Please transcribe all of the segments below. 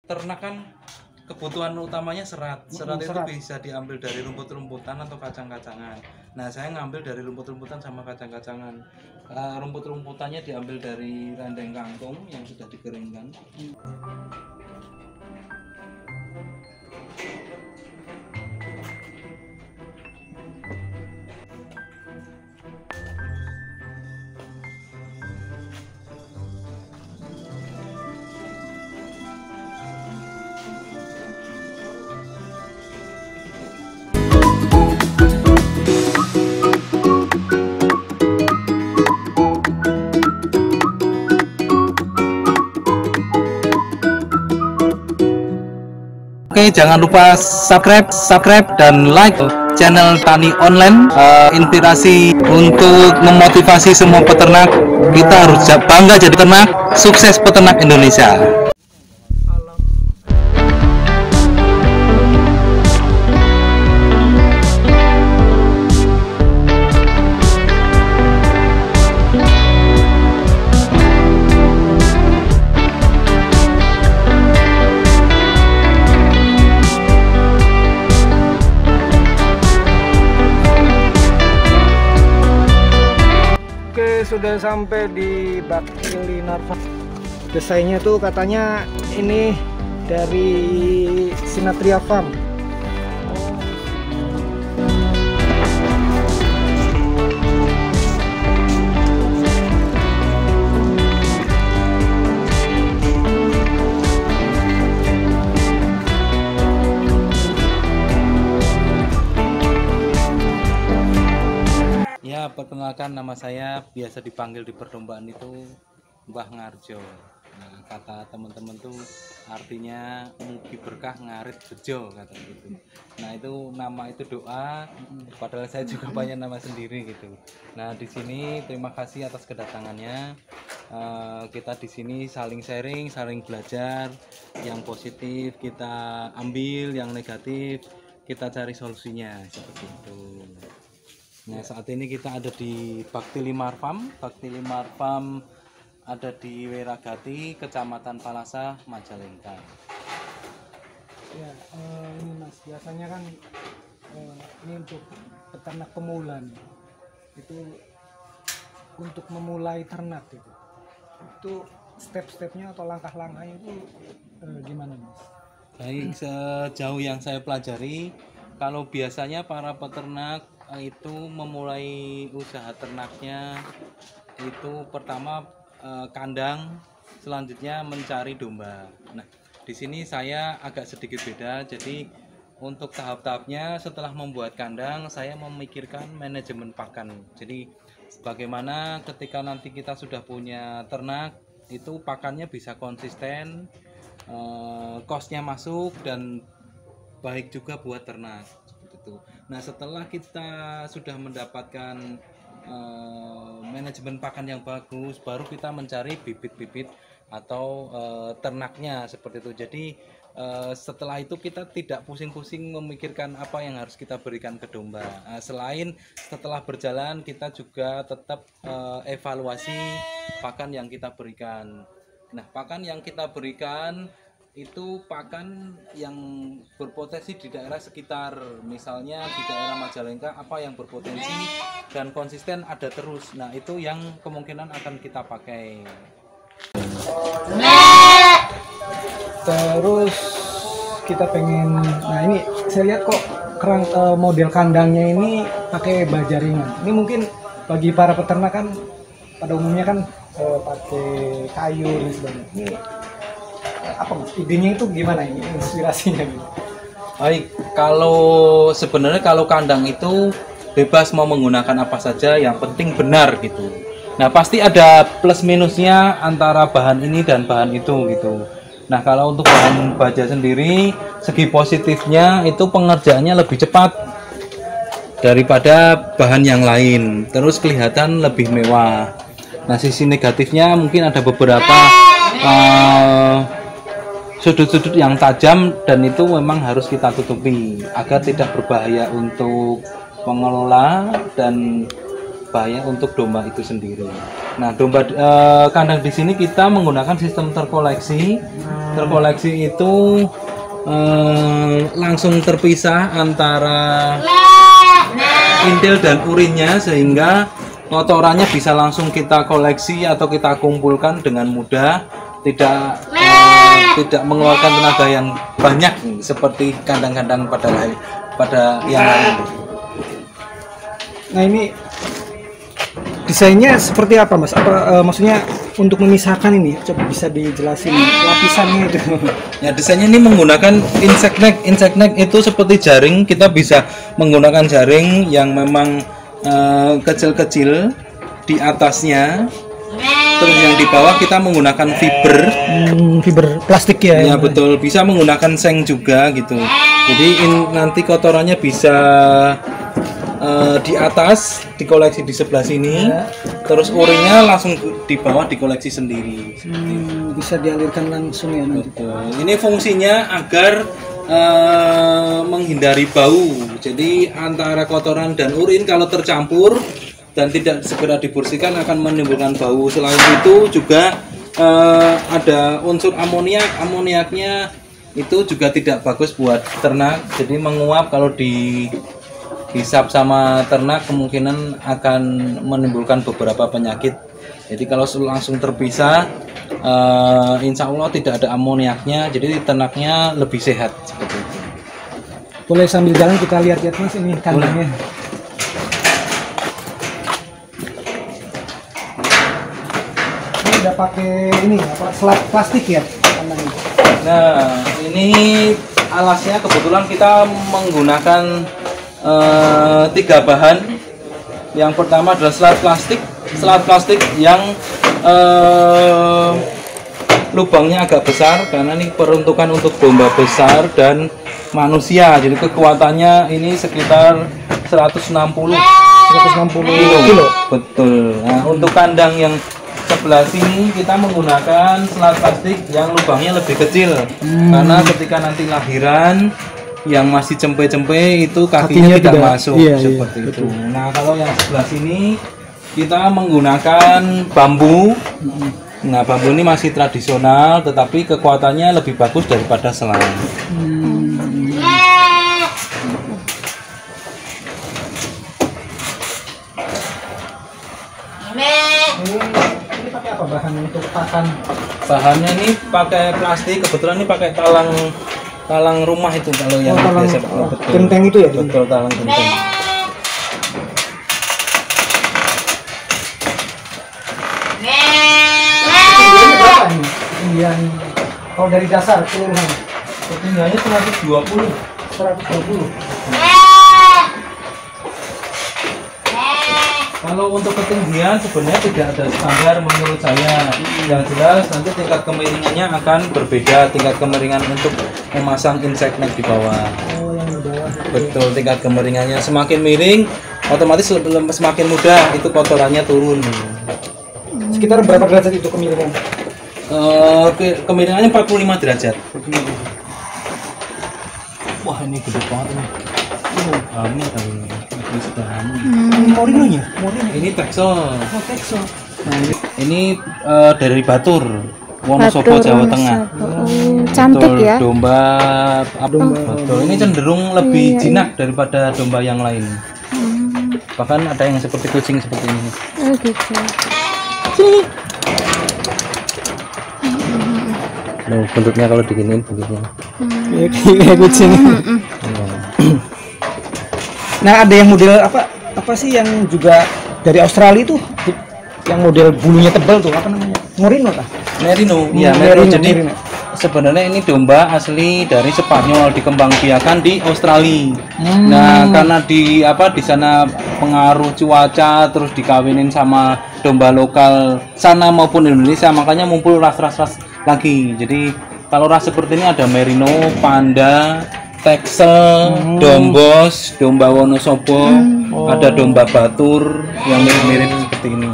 ternak kan kebutuhan utamanya serat. Serat itu serat. bisa diambil dari rumput-rumputan atau kacang-kacangan. Nah, saya ngambil dari rumput-rumputan sama kacang-kacangan. Rumput-rumputannya diambil dari rendeng kangkung yang sudah dikeringkan. Oke, jangan lupa subscribe dan like channel Tani Online. Inspirasi untuk memotivasi semua peternak. Kita harus bangga jadi peternak, sukses peternak Indonesia. Sudah sampai di Bakti Linar Farm. Desainnya tuh katanya ini dari Sinatria Farm. Ya, perkenalkan, nama saya biasa dipanggil di perlombaan itu Mbah Ngarjo. Nah, kata teman-teman tuh artinya mugi berkah ngarit bejo, kata gitu. Nah, itu nama itu doa, padahal saya juga punya nama sendiri gitu. Nah, di sini terima kasih atas kedatangannya. Kita di sini saling sharing, saling belajar. Yang positif kita ambil, yang negatif kita cari solusinya, seperti itu. Nah, saat ini kita ada di Bakti Linar Farm. Bakti Linar Farm ada di Weragati, Kecamatan Palasa, Majalengka. Ya, ini Mas, biasanya kan ini untuk peternak pemula nih. Itu untuk memulai ternak gitu. Itu step-stepnya atau langkah-langkahnya itu gimana, Mas? Baik, sejauh yang saya pelajari, kalau biasanya para peternak itu memulai usaha ternaknya itu pertama kandang, selanjutnya mencari domba. Nah, di sini saya agak sedikit beda. Jadi untuk tahap-tahapnya setelah membuat kandang, saya memikirkan manajemen pakan. Jadi bagaimana ketika nanti kita sudah punya ternak, itu pakannya bisa konsisten, kosnya masuk dan baik juga buat ternak. Nah, setelah kita sudah mendapatkan manajemen pakan yang bagus, baru kita mencari bibit-bibit atau ternaknya seperti itu. Jadi setelah itu kita tidak pusing-pusing memikirkan apa yang harus kita berikan ke domba. Selain setelah berjalan, kita juga tetap evaluasi pakan yang kita berikan. Nah, pakan yang kita berikan itu pakan yang berpotensi di daerah sekitar, misalnya di daerah Majalengka apa yang berpotensi dan konsisten ada terus. Nah, itu yang kemungkinan akan kita pakai. Terus kita pengen, nah ini saya lihat kok model kandangnya ini pakai baja ringan. Ini mungkin bagi para peternak kan pada umumnya kan pakai kayu dan sebagainya. Ini apa Mas? Idenya itu gimana ini, inspirasinya gitu? Baik, sebenarnya kalau kandang itu bebas mau menggunakan apa saja, yang penting benar gitu. Nah, pasti ada plus minusnya antara bahan ini dan bahan itu gitu. Nah, kalau untuk bahan baja sendiri, segi positifnya itu pengerjaannya lebih cepat daripada bahan yang lain, terus kelihatan lebih mewah. Nah, sisi negatifnya mungkin ada beberapa sudut-sudut yang tajam, dan itu memang harus kita tutupi agar tidak berbahaya untuk pengelola dan bahaya untuk domba itu sendiri. Nah, kandang di sini kita menggunakan sistem terkoleksi. Terkoleksi itu langsung terpisah antara intil dan urinnya, sehingga kotorannya bisa langsung kita koleksi atau kita kumpulkan dengan mudah, tidak mengeluarkan tenaga yang banyak seperti kandang-kandang pada yang lain. Nah, ini desainnya seperti apa, Mas? Maksudnya untuk memisahkan ini, coba bisa dijelasin lapisannya itu. Ya, desainnya ini menggunakan insect net. Insect net itu seperti jaring. Kita bisa menggunakan jaring yang memang kecil-kecil di atasnya. Terus yang di bawah kita menggunakan fiber plastik ya. Ya betul, bisa menggunakan seng juga gitu. Jadi nanti kotorannya bisa di atas dikoleksi di sebelah sini, terus urinnya langsung di bawah dikoleksi sendiri. Bisa dialirkan langsung ya. Betul. Ini fungsinya agar menghindari bau. Jadi antara kotoran dan urin kalau tercampur dan tidak segera dibersihkan akan menimbulkan bau. Selain itu juga ada unsur amoniak. Amoniaknya itu juga tidak bagus buat ternak. Jadi menguap kalau dihisap sama ternak kemungkinan akan menimbulkan beberapa penyakit. Jadi kalau langsung terpisah, insya Allah tidak ada amoniaknya, jadi ternaknya lebih sehat seperti itu. Boleh sambil jalan kita lihat-lihat, Mas, ini kandangnya. Ini udah pakai ini selat plastik ya kandangnya. Nah, ini alasnya kebetulan kita menggunakan 3 bahan. Yang pertama adalah selat plastik yang lubangnya agak besar karena ini peruntukan untuk domba besar dan manusia. Jadi kekuatannya ini sekitar 160 kilo. Betul. Nah, untuk kandang yang sebelah sini kita menggunakan selat plastik yang lubangnya lebih kecil karena ketika nanti lahiran yang masih cempe-cempe itu kakinya tidak masuk, seperti itu. Nah, kalau yang sebelah sini kita menggunakan bambu. Nah, bambu ini masih tradisional tetapi kekuatannya lebih bagus daripada selang. Ini pakai apa bahannya untuk pakan? Bahannya ini pakai plastik, kebetulan ini pakai talang rumah itu kalau yang biasa. Betul. Genteng itu ya? Betul, talang genteng. Berapa ini? Ketinggian kalau dari dasar keseluruhan? Ketinggiannya 120. Kalau untuk ketinggian sebenarnya tidak ada standar menurut saya. Yang jelas nanti tingkat kemiringannya akan berbeda, tingkat kemiringan untuk memasang insect net di bawah. Oh, yang di bawah. Betul, tingkat kemiringannya semakin miring, otomatis semakin mudah itu kotorannya turun. Sekitar berapa derajat itu kemiringan? Kemiringannya 45 derajat. Wah, ini gede banget nih. Hamil kali ini. Morinonya? Ini Texel. Oh, Texel. Nah, ini dari Batur, Wonosobo, Jawa Tengah. Cantik Betul, ya. Domba betul. Ini cenderung lebih jinak daripada domba yang lain. Bahkan ada yang seperti kucing seperti ini. Oh gitu. Nah, bentuknya kalau diginiin bentuknya. Kayak kucing. Nah, ada yang model apa sih yang juga dari Australia tuh yang model bulunya tebal tuh, apa namanya? Merino kah? Merino. Iya, Merino. Jadi sebenarnya ini domba asli dari Spanyol, dikembangbiakan di Australia. Nah, karena di sana pengaruh cuaca terus dikawinin sama domba lokal sana maupun Indonesia, makanya muncul ras-ras lagi. Jadi kalau ras seperti ini ada Merino, Panda, Texel, Dombos, domba Wonosobo, ada domba Batur yang mirip-mirip seperti ini.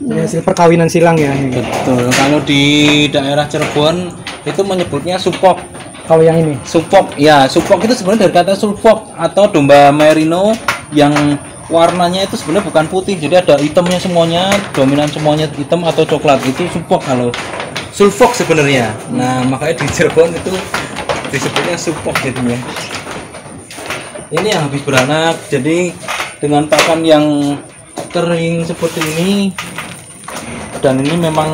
Hasil perkawinan silang ya. Betul. Kalau di daerah Cirebon itu menyebutnya supok. Kalau yang ini? Supok, ya supok itu sebenarnya dari kata supok atau domba merino yang warnanya itu sebenarnya bukan putih, jadi ada hitamnya semuanya, dominan semuanya hitam atau coklat. Itu supok, kalau sulfok sebenarnya. Nah makanya di Cirebon itu disebutnya supok jadinya. Ini yang habis beranak, jadi dengan pakan yang kering seperti ini, dan ini memang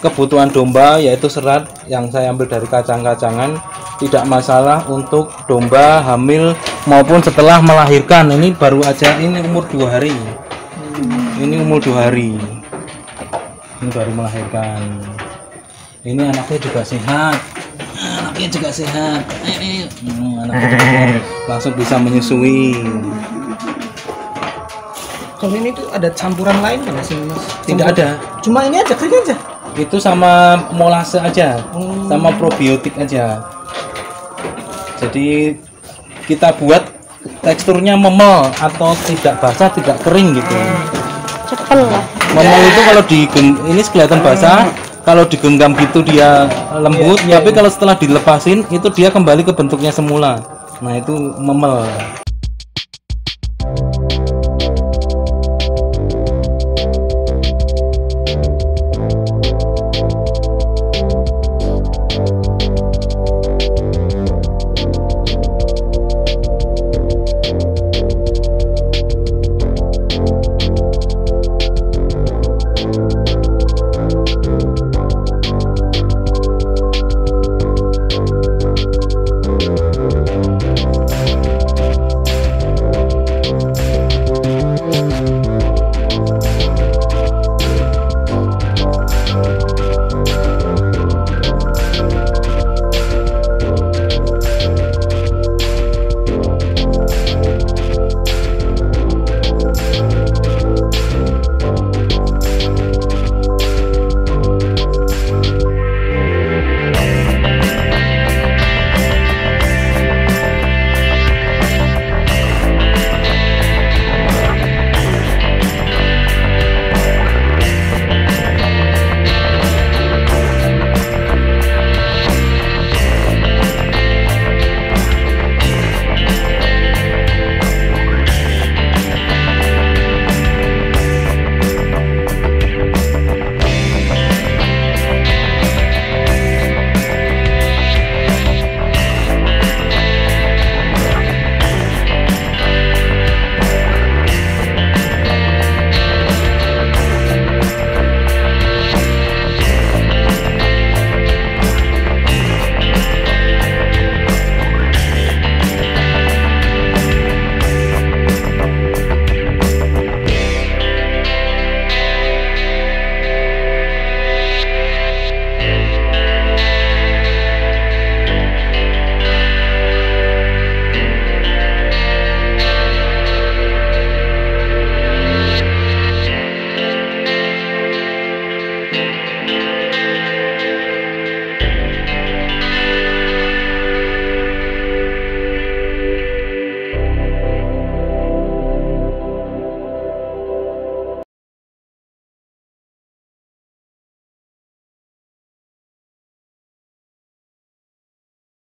kebutuhan domba yaitu serat yang saya ambil dari kacang-kacangan, tidak masalah untuk domba hamil maupun setelah melahirkan. Ini baru aja, ini umur 2 hari, ini umur 2 hari, ini baru melahirkan. Ini anaknya juga sehat, anaknya juga sehat. Anaknya juga sehat. Langsung bisa menyusui. Kalau ini tuh ada campuran lain kan sih Mas? Tidak ada, Cuma ini aja, kering aja. itu sama molase aja, sama probiotik aja. Jadi kita buat teksturnya memel atau tidak basah, tidak kering gitu. Cepel lah. Memel itu kalau ini kelihatan basah, kalau digenggam gitu dia lembut, tapi kalau setelah dilepasin itu dia kembali ke bentuknya semula. Nah itu memel.